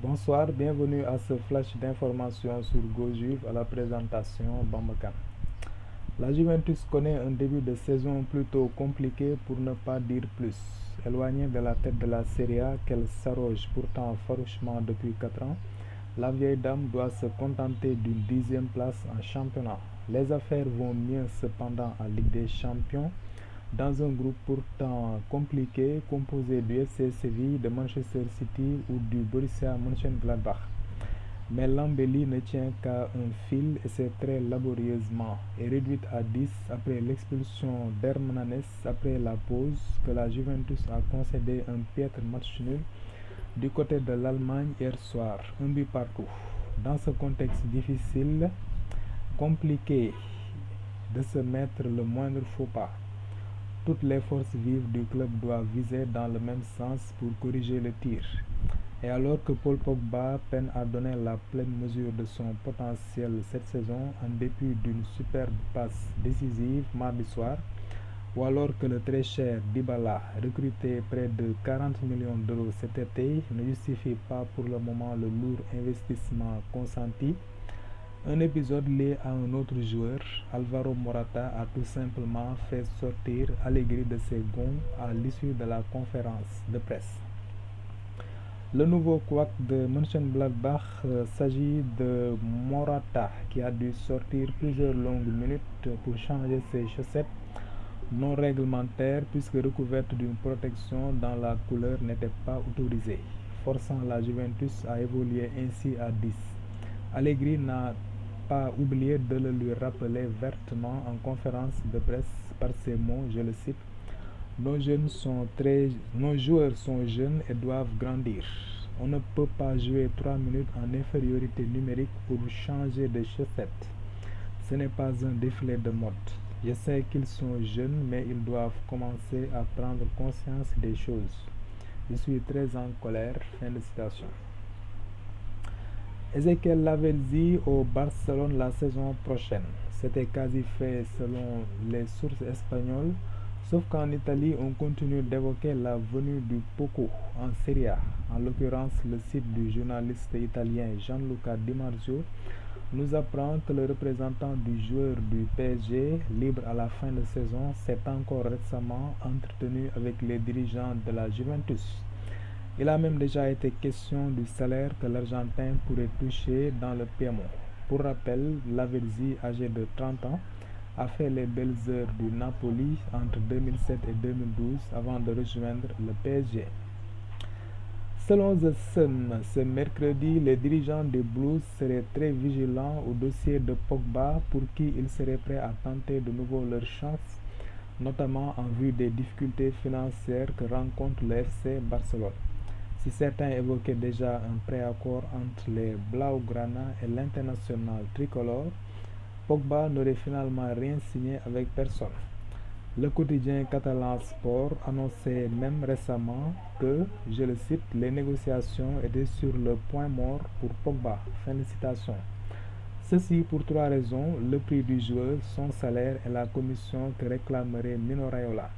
Bonsoir, bienvenue à ce flash d'information sur GoJuve à la présentation Bambakan. La Juventus connaît un début de saison plutôt compliqué pour ne pas dire plus. Éloignée de la tête de la Serie A qu'elle s'arroge pourtant farouchement depuis 4 ans, la vieille dame doit se contenter d'une 10e place en championnat. Les affaires vont mieux cependant en Ligue des Champions, dans un groupe pourtant compliqué composé du FC Séville, de Manchester City ou du Borussia Mönchengladbach. Mais l'embellie ne tient qu'à un fil et c'est très laborieusement et réduite à 10 après l'expulsion d'Hernanes après la pause que la Juventus a concédé un piètre match nul du côté de l'Allemagne hier soir, un but partout. Dans ce contexte difficile, compliqué de se mettre le moindre faux pas. Toutes les forces vives du club doivent viser dans le même sens pour corriger le tir. Et alors que Paul Pogba peine à donner la pleine mesure de son potentiel cette saison en dépit d'une superbe passe décisive mardi soir, ou alors que le très cher Dybala, recruté près de 40 millions d'euros cet été, ne justifie pas pour le moment le lourd investissement consenti, un épisode lié à un autre joueur, Alvaro Morata, a tout simplement fait sortir Allegri de ses gonds à l'issue de la conférence de presse. Le nouveau couac de Mönchengladbach s'agit de Morata qui a dû sortir plusieurs longues minutes pour changer ses chaussettes non réglementaires puisque recouverte d'une protection dont la couleur n'était pas autorisée, forçant la Juventus à évoluer ainsi à 10. Allegri n'a pas oublié de le lui rappeler vertement en conférence de presse par ces mots, je le cite: nos joueurs sont jeunes et doivent grandir. On ne peut pas jouer 3 minutes en infériorité numérique pour changer de chaussettes. Ce n'est pas un défilé de mode. Je sais qu'ils sont jeunes, mais ils doivent commencer à prendre conscience des choses. Je suis très en colère. Fin de citation. Ezequiel Lavezzi au Barcelone la saison prochaine. C'était quasi fait selon les sources espagnoles, sauf qu'en Italie, on continue d'évoquer la venue du Poco en Serie A. En l'occurrence, le site du journaliste italien Gianluca Di Marzio nous apprend que le représentant du joueur du PSG, libre à la fin de saison, s'est encore récemment entretenu avec les dirigeants de la Juventus. Il a même déjà été question du salaire que l'Argentin pourrait toucher dans le Piémont. Pour rappel, Lavezzi, âgé de 30 ans, a fait les belles heures du Napoli entre 2007 et 2012 avant de rejoindre le PSG. Selon The Sun, ce mercredi, les dirigeants des Blues seraient très vigilants au dossier de Pogba pour qui ils seraient prêts à tenter de nouveau leur chance, notamment en vue des difficultés financières que rencontre le FC Barcelone. Si certains évoquaient déjà un préaccord entre les Blaugrana et l'international tricolore, Pogba n'aurait finalement rien signé avec personne. Le quotidien catalan Sport annonçait même récemment que, je le cite, les négociations étaient sur le point mort pour Pogba. Fin de citation. Ceci pour 3 raisons: le prix du joueur, son salaire et la commission que réclamerait Mino Raiola.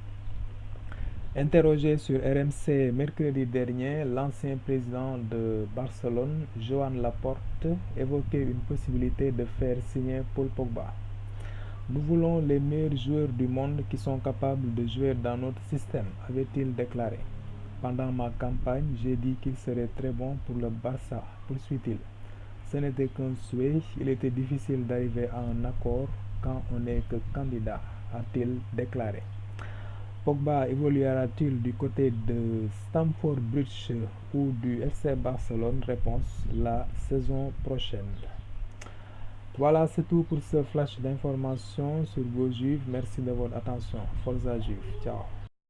Interrogé sur RMC mercredi dernier, l'ancien président de Barcelone, Joan Laporte, évoquait une possibilité de faire signer Paul Pogba. Nous voulons les meilleurs joueurs du monde qui sont capables de jouer dans notre système, avait-il déclaré. Pendant ma campagne, j'ai dit qu'il serait très bon pour le Barça, poursuit-il. Ce n'était qu'un souhait, il était difficile d'arriver à un accord quand on n'est que candidat, a-t-il déclaré. Pogba évoluera-t-il du côté de Stamford Bridge ou du FC Barcelone? Réponse: la saison prochaine. Voilà, c'est tout pour ce flash d'information sur GoJuve. Merci de votre attention. Forza Juve. Ciao.